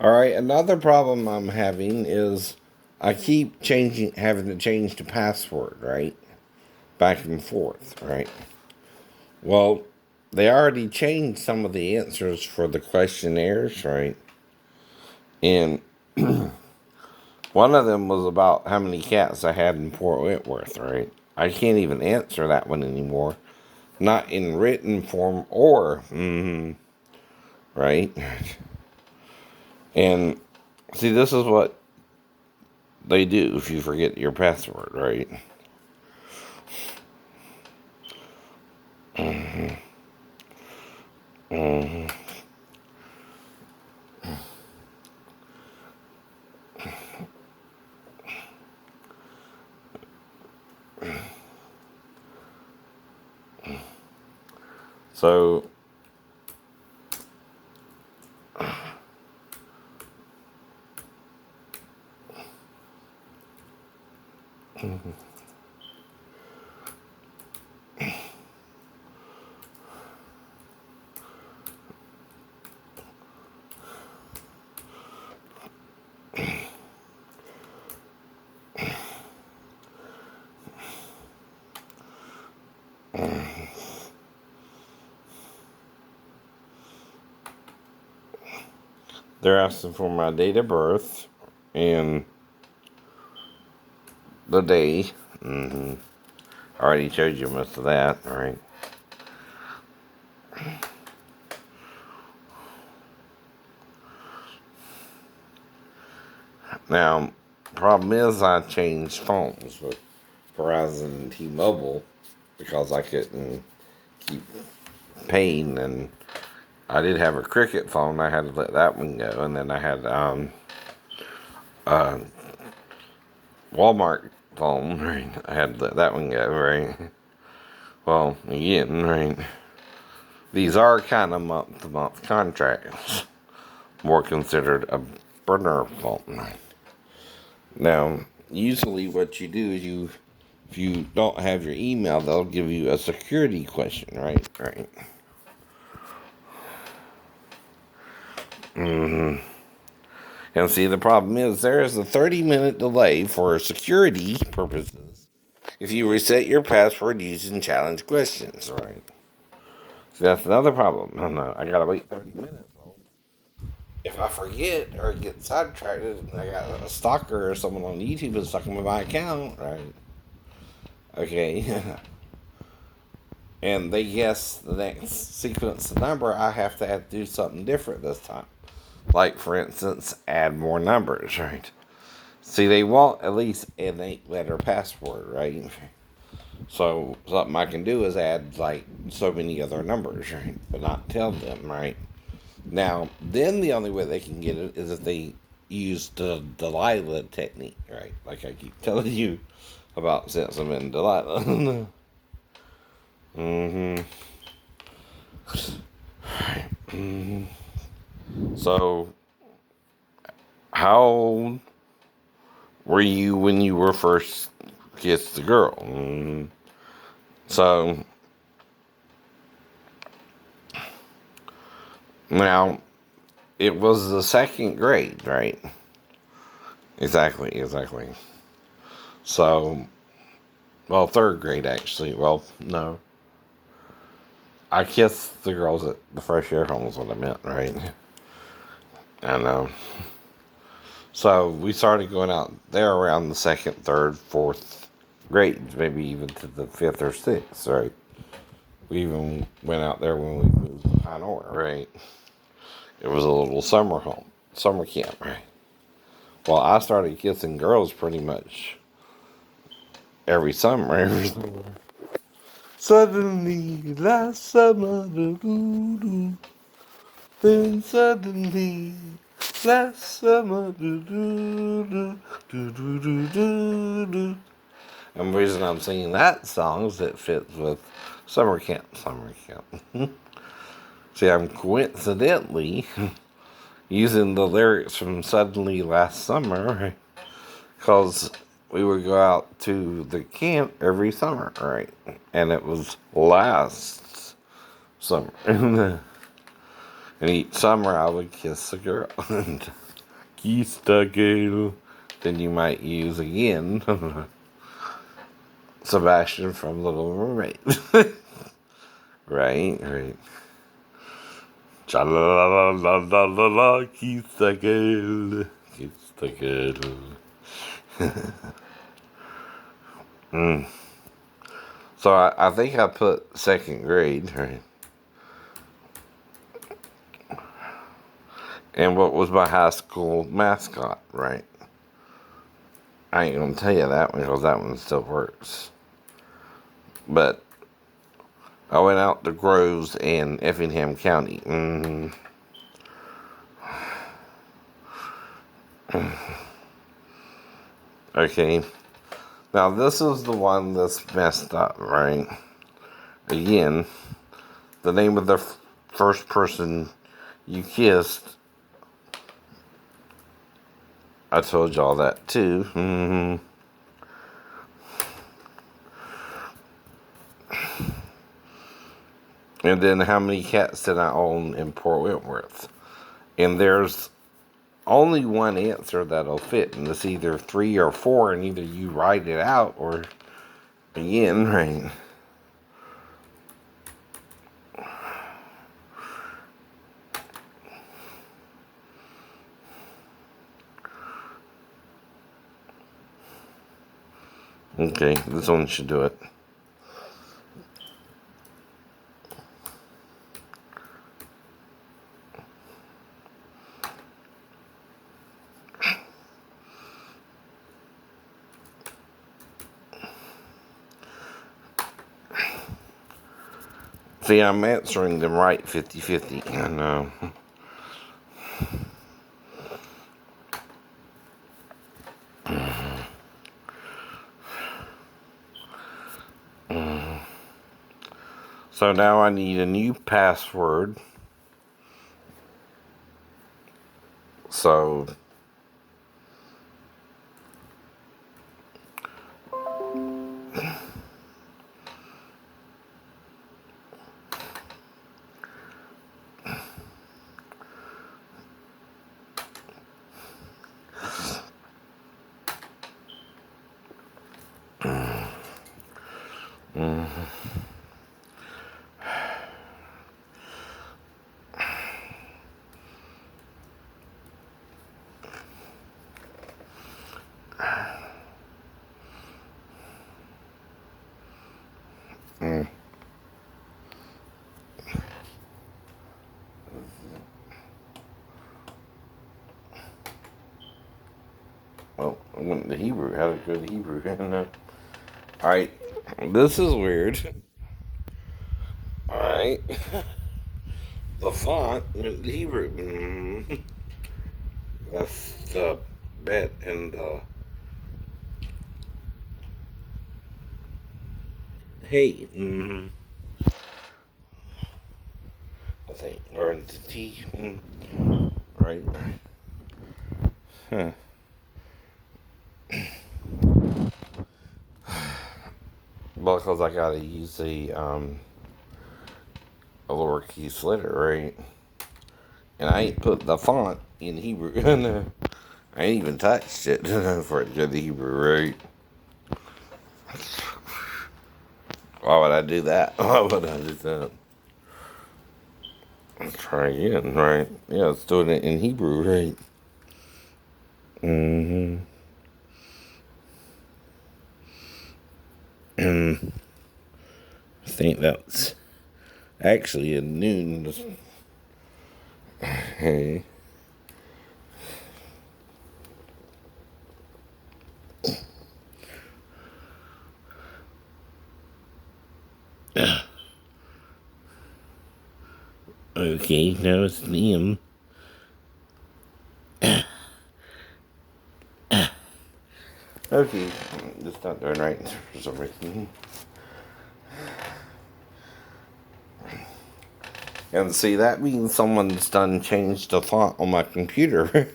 All right, another problem I'm having is I keep having to change the password, right? Back and forth, right? Well, they already changed some of the answers for the questionnaires, right? And one of them was about how many cats I had in Fort Whitworth, right? I can't even answer that one anymore. Not in written form or, right? And see, this is what they do if you forget your password, right? So, they're asking for my date of birth and the day. I already showed you most of that, right? Now, problem is I changed phones with Verizon and T-Mobile because I couldn't keep paying, and I did have a Cricket phone. I had to let that one go, and then I had uh, Walmart phone. Right? I had to let that one go. Right? Well, again, right? These are kind of month-to-month contracts, more considered a burner phone. Now, usually what you do is if you don't have your email, they'll give you a security question, right? Right. And see, the problem is there is a 30-minute delay for security purposes if you reset your password using challenge questions, right? So that's another problem. Oh, no, I gotta wait 30 minutes. If I forget or get sidetracked and I got a stalker or someone on YouTube is stalking my account, right? Okay. And they guess the next sequence number, I have to do something different this time. Like, for instance, add more numbers, right? See, they want at least an 8-letter password, right? So, something I can do is add, like, so many other numbers, right? But not tell them, right? Now, then the only way they can get it is if they use the Delilah technique, right? Like I keep telling you about Simpson and Delilah. mm-hmm. Mm-hmm. So, how were you when you were first kissed the girl? So, now, it was the second grade, right? Exactly. So, well, third grade, actually. Well, no. I kissed the girls at the fresh air home is what I meant, right? I know. So we started going out there around the second, third, fourth grades, maybe even to the fifth or sixth, right? We even went out there when we moved to Pine Orr, right? It was a little summer camp, right? Well, I started kissing girls pretty much every summer. Suddenly, last summer, then suddenly, last summer, And the reason I'm singing that song is it fits with summer camp. See, I'm coincidentally using the lyrics from Suddenly Last Summer because we would go out to the camp every summer, right? And it was last summer. And each summer I would kiss a girl. Kista girl. Then you might use again Sebastian from Little Mermaid. Right. Cha la la la la la la la, Kista girl. Kista girl. So I think I put second grade, right? And what was my high school mascot, right? I ain't gonna tell you that one because that one still works. But I went out to Groves in Effingham County. Okay. Now this is the one that's messed up, right? Again, the name of the first person you kissed. I told y'all that too. And then how many cats did I own in Port Wentworth? And there's only one answer that'll fit, and it's either 3 or 4, and either you write it out or again, right? Okay, this one should do it. See, I'm answering them right 50-50. I know. So now I need a new password. So well, I went to Hebrew. How to go to Hebrew? Alright, this is weird. Alright. The font went to Hebrew. That's the bet and the hey. I think, or the T. Right. Huh. Well, because I gotta use a lowercase letter, right? And I ain't put the font in Hebrew. I ain't even touched it for it to go to Hebrew, right? Why would I do that? Why would I do that? Let's try again, right? Yeah, it's doing it in Hebrew, right? I think that's actually a noon. Hey. Okay, now it's them. Okay, it's not doing right for some reason. And see, that means someone's done changed the font on my computer.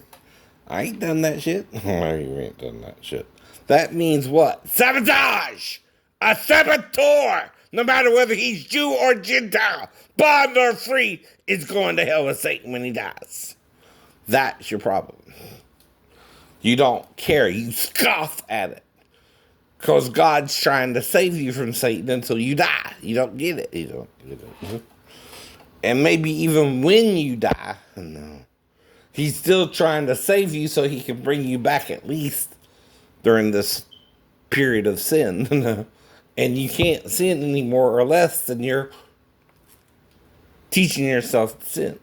I ain't done that shit. No, you ain't done that shit. That means what? Sabotage! A saboteur! No matter whether he's Jew or Gentile, bond or free, is going to hell with Satan when he dies. That's your problem. You don't care. You scoff at it. Because God's trying to save you from Satan until you die. You don't get it. You don't get it. And maybe even when you die, no, he's still trying to save you so he can bring you back at least during this period of sin. And you can't sin any more or less than you're teaching yourself to sin.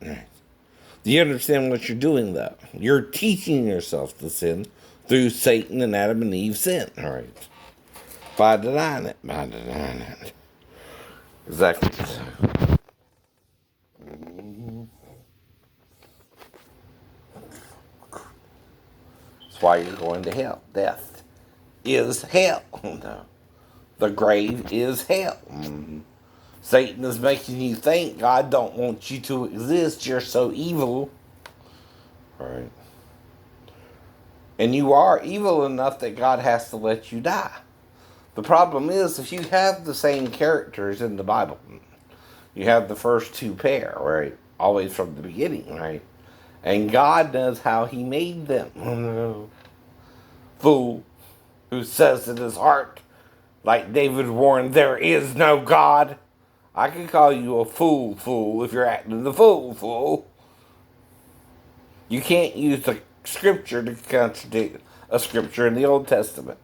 Do you understand what you're doing, though? You're teaching yourself to sin through Satan and Adam and Eve's sin. All right. By denying it. By denying it. Exactly. That's why you're going to hell. Death is hell. No. The grave is hell. Satan is making you think God don't want you to exist. You're so evil. Right. And you are evil enough that God has to let you die. The problem is, if you have the same characters in the Bible, you have the first two pair, right? Always from the beginning, right? And God knows how he made them. Oh, no. Fool who says in his heart, like David warned, there is no God. I can call you a fool, if you're acting the fool. You can't use the scripture to contradict a scripture in the Old Testament.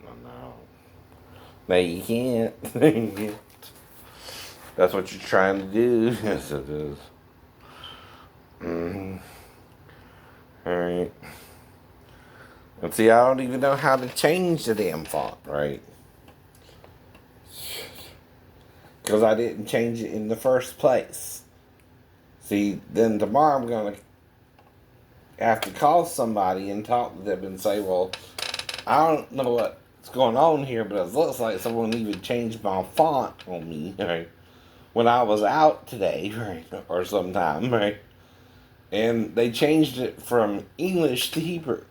No, you can't. That's what you're trying to do. Yes, it is. Alright. And see, I don't even know how to change the damn font, right? Because I didn't change it in the first place. See, then tomorrow I'm going to have to call somebody and talk to them and say, well, I don't know what's going on here, but it looks like someone even changed my font on me, right? When I was out today, right? Or sometime, right? And they changed it from English to Hebrew.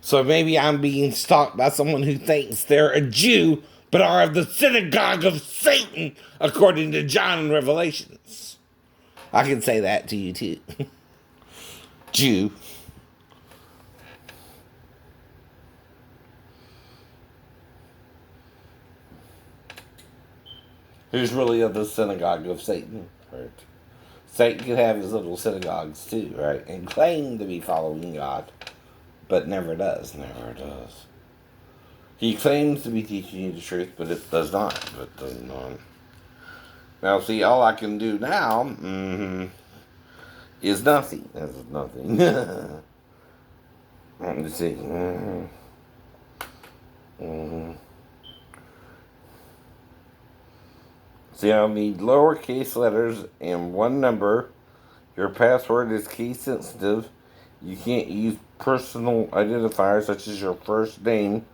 So maybe I'm being stalked by someone who thinks they're a Jew, but are of the synagogue of Satan, according to John in Revelations. I can say that to you too. Jew. Who's really of the synagogue of Satan, right? Satan could have his little synagogues too, right? And claim to be following God, but never does. He claims to be teaching you the truth, but it does not. Now, see, all I can do now is nothing. That's nothing. Let me see. See, I'll need lowercase letters and one number. Your password is case sensitive. You can't use personal identifiers such as your first name,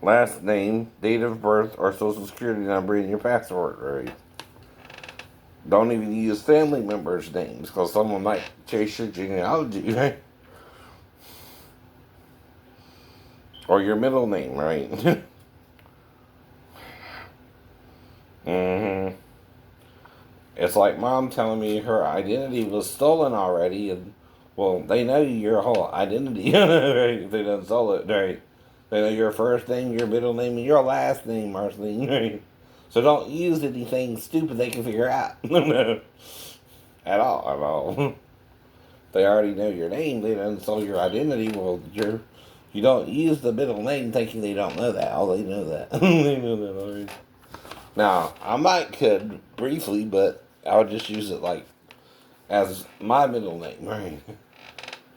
last name, date of birth, or social security number in your password, right? Don't even use family members' names because someone might chase your genealogy, right? Or your middle name, right? It's like mom telling me her identity was stolen already, and well, they know your whole identity. Right? They done stole it, right? They know your first name, your middle name, and your last name, Marceline. Right? So don't use anything stupid they can figure out. At all. They already know your name. They done stole your identity. Well, you don't use the middle name thinking they don't know that. Oh, they know that. They know that already. Now, I might could briefly, but I would just use it like as my middle name, right?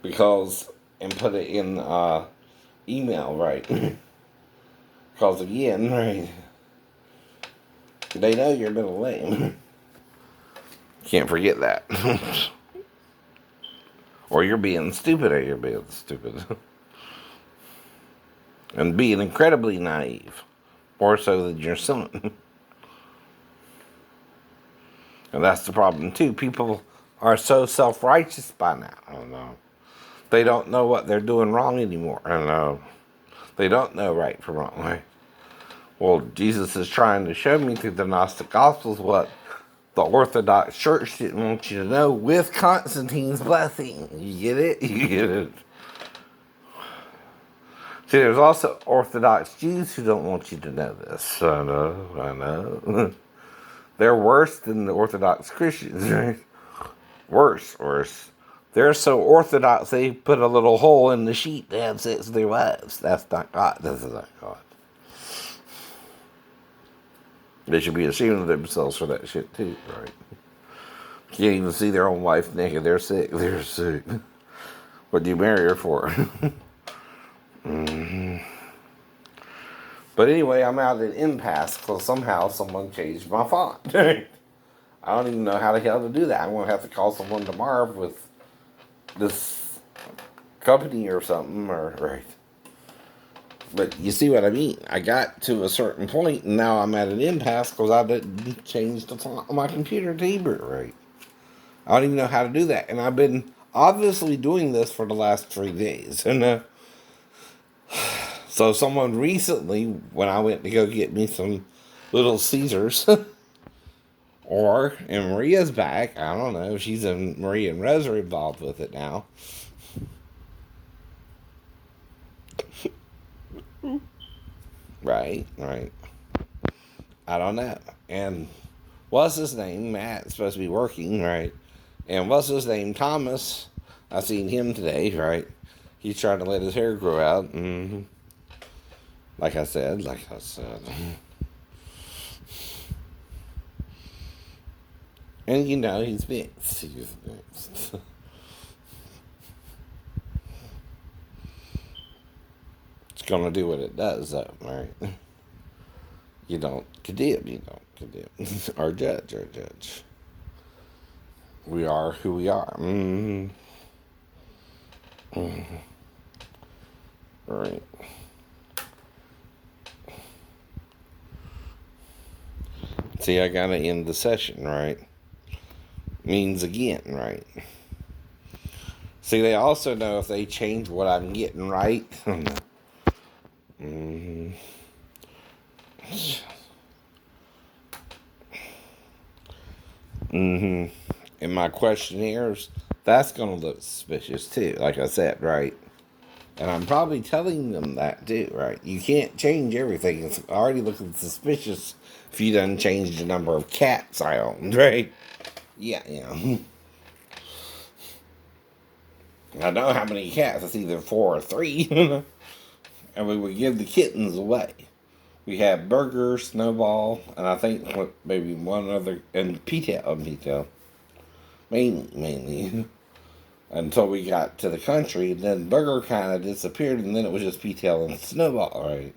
Because, and put it in email, right? Because again, right? They know your middle name. Can't forget that. Or you're being stupid, and being incredibly naive. More so than your son. And that's the problem too. People are so self-righteous by now. I don't know. They don't know what they're doing wrong anymore. I don't know. They don't know right from wrong, right? Well, Jesus is trying to show me through the Gnostic Gospels what the Orthodox Church didn't want you to know with Constantine's blessing. You get it? You get it? See, there's also Orthodox Jews who don't want you to know this. I know. They're worse than the Orthodox Christians, right? Worse. They're so Orthodox they put a little hole in the sheet to have sex with their wives. That's not God. This is not God. They should be ashamed of themselves for that shit too, right? Can't even see their own wife naked. They're sick. They're sick. What do you marry her for? But anyway, I'm at an impasse because somehow someone changed my font. I don't even know how the hell to do that. I'm going to have to call someone tomorrow with this company or something. Right. But you see what I mean? I got to a certain point and now I'm at an impasse because I didn't change the font on my computer to Hebrew, right? I don't even know how to do that. And I've been obviously doing this for the last 3 days. And so someone recently, when I went to go get me some Little Caesars, and Maria's back, I don't know, she's in, Maria and Rez are involved with it now. Right. I don't know. And what's his name? Matt's supposed to be working, right? And what's his name? Thomas. I seen him today, right? He's trying to let his hair grow out. Mm-hmm. Like I said. And you know, he's mixed. It's gonna do what it does, though, right? You don't condemn. Our judge. We are who we are. Mm-hmm. Mm-hmm. Right. See, I gotta end the session, right? Means again, right? See, they also know if they change what I'm getting right. Mm-hmm. Mm-hmm. In my questionnaires, that's gonna look suspicious too, like I said, right? And I'm probably telling them that too, right? You can't change everything. It's already looking suspicious if you done change the number of cats I owned, right? Yeah. I know how many cats. It's either 4 or 3. And we would give the kittens away. We had Burger, Snowball, and I think maybe one other, and P-Tail. Mainly. Until we got to the country, and then Burger kind of disappeared, and then it was just P-Tail and Snowball, right?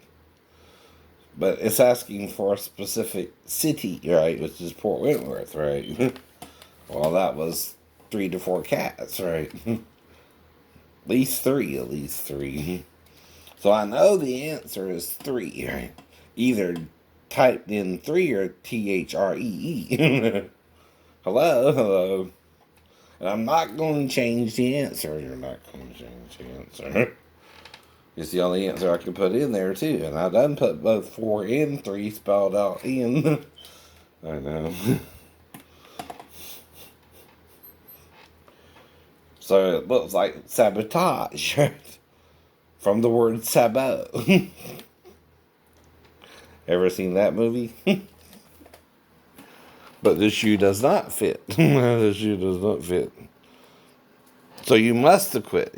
But it's asking for a specific city, right, which is Port Wentworth, right? Well, that was 3 to 4 cats, right? At least three. So I know the answer is 3, right? Either typed in 3 or THREE. Hello. And I'm not going to change the answer. You're not going to change the answer. It's the only answer I can put in there, too. And I done put both 4 and 3 spelled out in. I know. So it looks like sabotage. From the word sabot. Ever seen that movie? But this shoe does not fit. This shoe does not fit. So you must acquit.